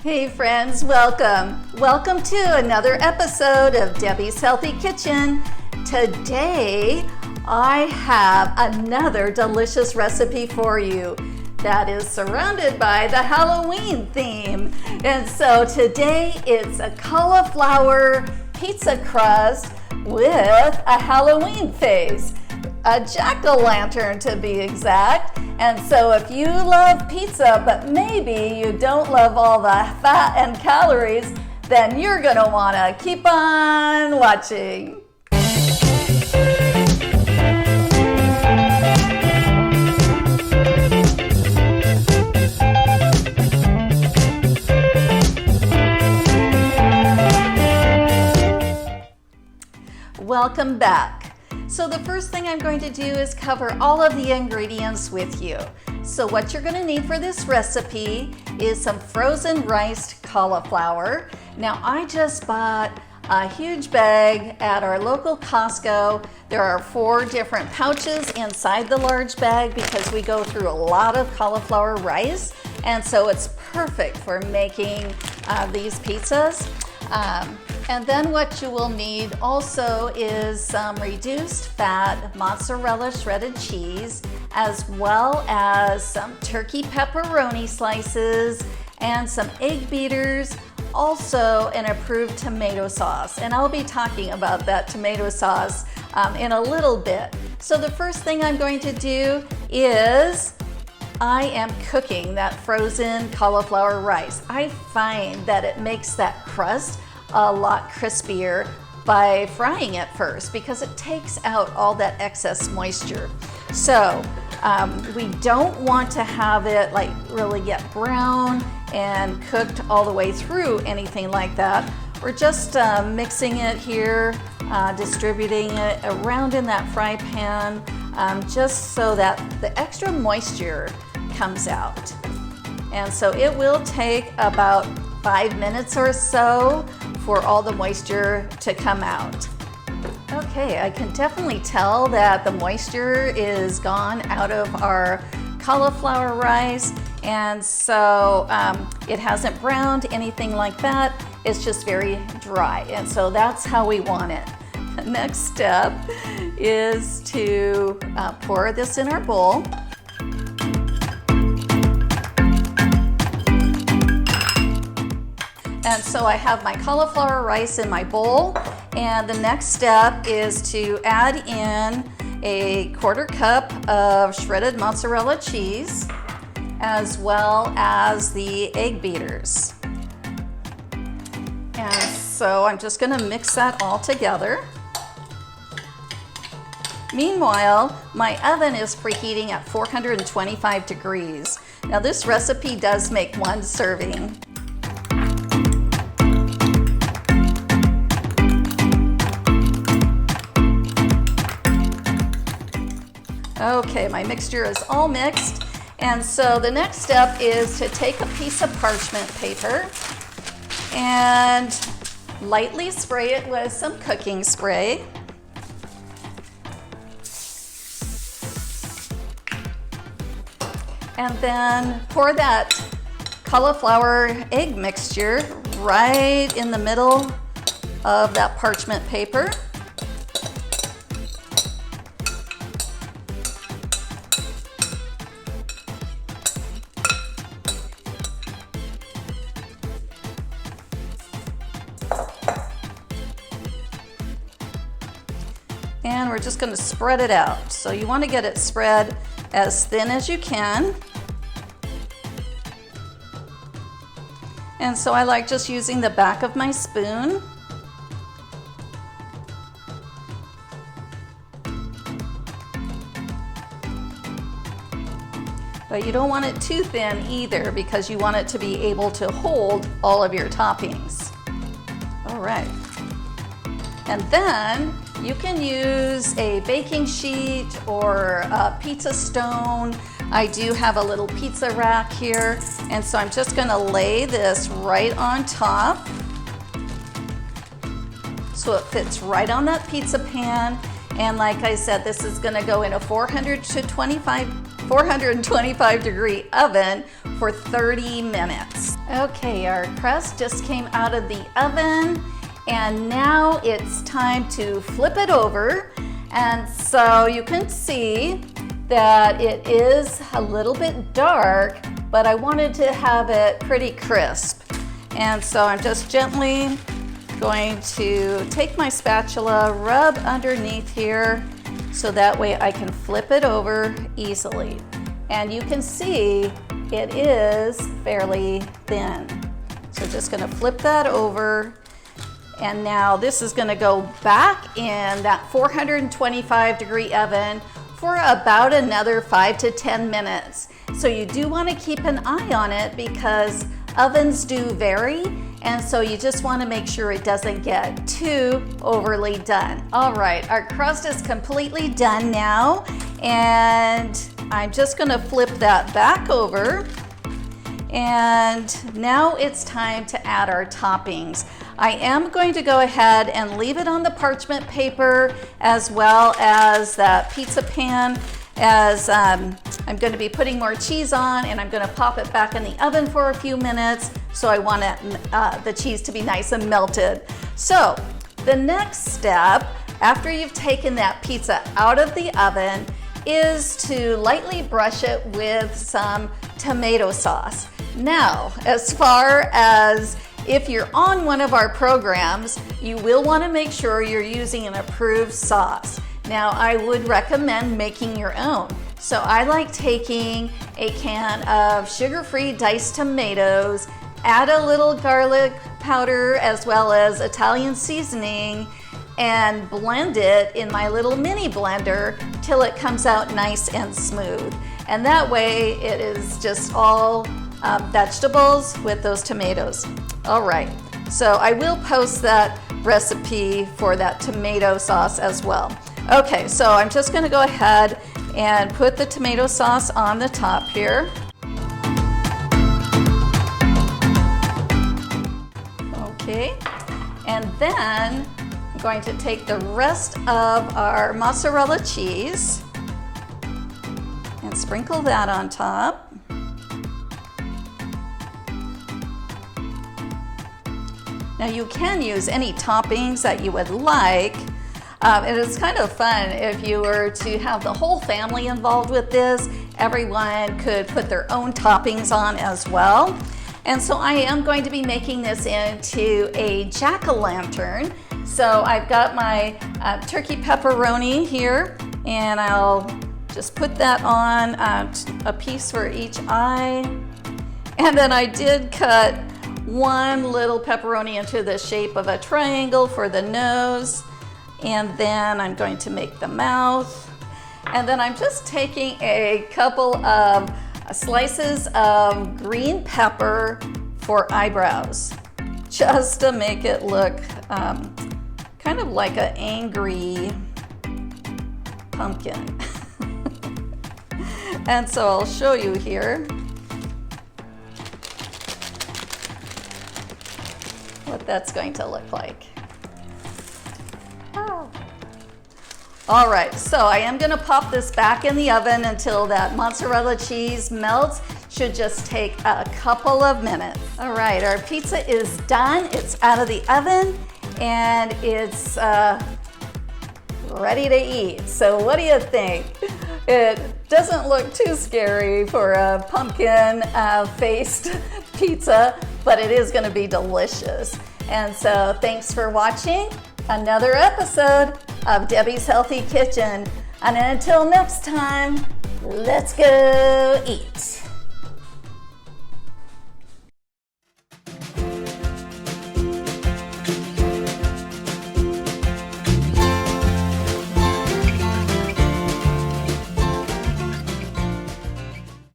Hey friends, welcome. Welcome to another episode of Debbie's Healthy Kitchen. Today, I have another delicious recipe for you that is surrounded by the Halloween theme. And so today it's a cauliflower pizza crust with a Halloween face. A jack-o'-lantern to be exact. And so if you love pizza, but maybe you don't love all the fat and calories, then you're gonna wanna keep on watching. Welcome back. So the first thing I'm going to do is cover all of the ingredients with you. So what you're going to need for this recipe is some frozen riced cauliflower. Now I just bought a huge bag at our local Costco. There are 4 different pouches inside the large bag because we go through a lot of cauliflower rice, and so it's perfect for making these pizzas. And then what you will need also is some reduced fat mozzarella shredded cheese, as well as some turkey pepperoni slices and some egg beaters, also an approved tomato sauce. And I'll be talking about that tomato sauce in a little bit. So the first thing I'm going to do is I am cooking that frozen cauliflower rice. I find that it makes that crust a lot crispier by frying it first because it takes out all that excess moisture. So we don't want to have it like really get brown and cooked all the way through, anything like that. We're just mixing it here, distributing it around in that fry pan, just so that the extra moisture comes out. And so it will take about 5 minutes or so for all the moisture to come out. Okay, I can definitely tell that the moisture is gone out of our cauliflower rice, and so it hasn't browned, anything like that. It's just very dry, and so that's how we want it. The next step is to pour this in our bowl. And so I have my cauliflower rice in my bowl, and the next step is to add in a 1/4 cup of shredded mozzarella cheese, as well as the egg beaters. And so I'm just going to mix that all together. Meanwhile, my oven is preheating at 425 degrees. Now this recipe does make 1 serving. Okay, my mixture is all mixed, and so the next step is to take a piece of parchment paper and lightly spray it with some cooking spray. And then pour that cauliflower egg mixture right in the middle of that parchment paper. And we're just going to spread it out. So you want to get it spread as thin as you can. And so I like just using the back of my spoon. But you don't want it too thin either because you want it to be able to hold all of your toppings. All right. And then you can use a baking sheet or a pizza stone. I do have a little pizza rack here, and so I'm just gonna lay this right on top so it fits right on that pizza pan. And like I said, this is gonna go in a 425 degree oven for 30 minutes. Okay, our crust just came out of the oven, and now it's time to flip it over. And so you can see that it is a little bit dark, but I wanted to have it pretty crisp. And so I'm just gently going to take my spatula, rub underneath here, so that way I can flip it over easily. And you can see it is fairly thin. So just gonna flip that over. And now this is gonna go back in that 425-degree oven for about another 5 to 10 minutes. So you do wanna keep an eye on it because ovens do vary, and so you just wanna make sure it doesn't get too overly done. All right, our crust is completely done now, and I'm just gonna flip that back over. And now it's time to add our toppings. I am going to go ahead and leave it on the parchment paper as well as that pizza pan, as I'm going to be putting more cheese on, and I'm going to pop it back in the oven for a few minutes. So I want the cheese to be nice and melted. So the next step, after you've taken that pizza out of the oven, is to lightly brush it with some tomato sauce. Now, as far as if you're on one of our programs, you will want to make sure you're using an approved sauce. Now, I would recommend making your own. So I like taking a can of sugar-free diced tomatoes, add a little garlic powder as well as Italian seasoning, and blend it in my little mini blender till it comes out nice and smooth. And that way it is just all vegetables with those tomatoes. All right, so I will post that recipe for that tomato sauce as well. Okay, so I'm just gonna go ahead and put the tomato sauce on the top here. Okay, and then I'm going to take the rest of our mozzarella cheese and sprinkle that on top. Now you can use any toppings that you would like. It is kind of fun if you were to have the whole family involved with this. Everyone could put their own toppings on as well. And so I am going to be making this into a jack-o'-lantern. So I've got my turkey pepperoni here, and I'll just put that on a piece for each eye. And then I did cut one little pepperoni into the shape of a triangle for the nose. And then I'm going to make the mouth. And then I'm just taking a couple of slices of green pepper for eyebrows, just to make it look kind of like an angry pumpkin. And so I'll show you here what that's going to look like. Oh. All right, so I am gonna pop this back in the oven until that mozzarella cheese melts. Should just take a couple of minutes. All right, our pizza is done. It's out of the oven and it's ready to eat. So what do you think? It doesn't look too scary for a pumpkin faced pizza, but it is gonna be delicious. And so thanks for watching another episode of Debbie's Healthy Kitchen. And until next time, let's go eat.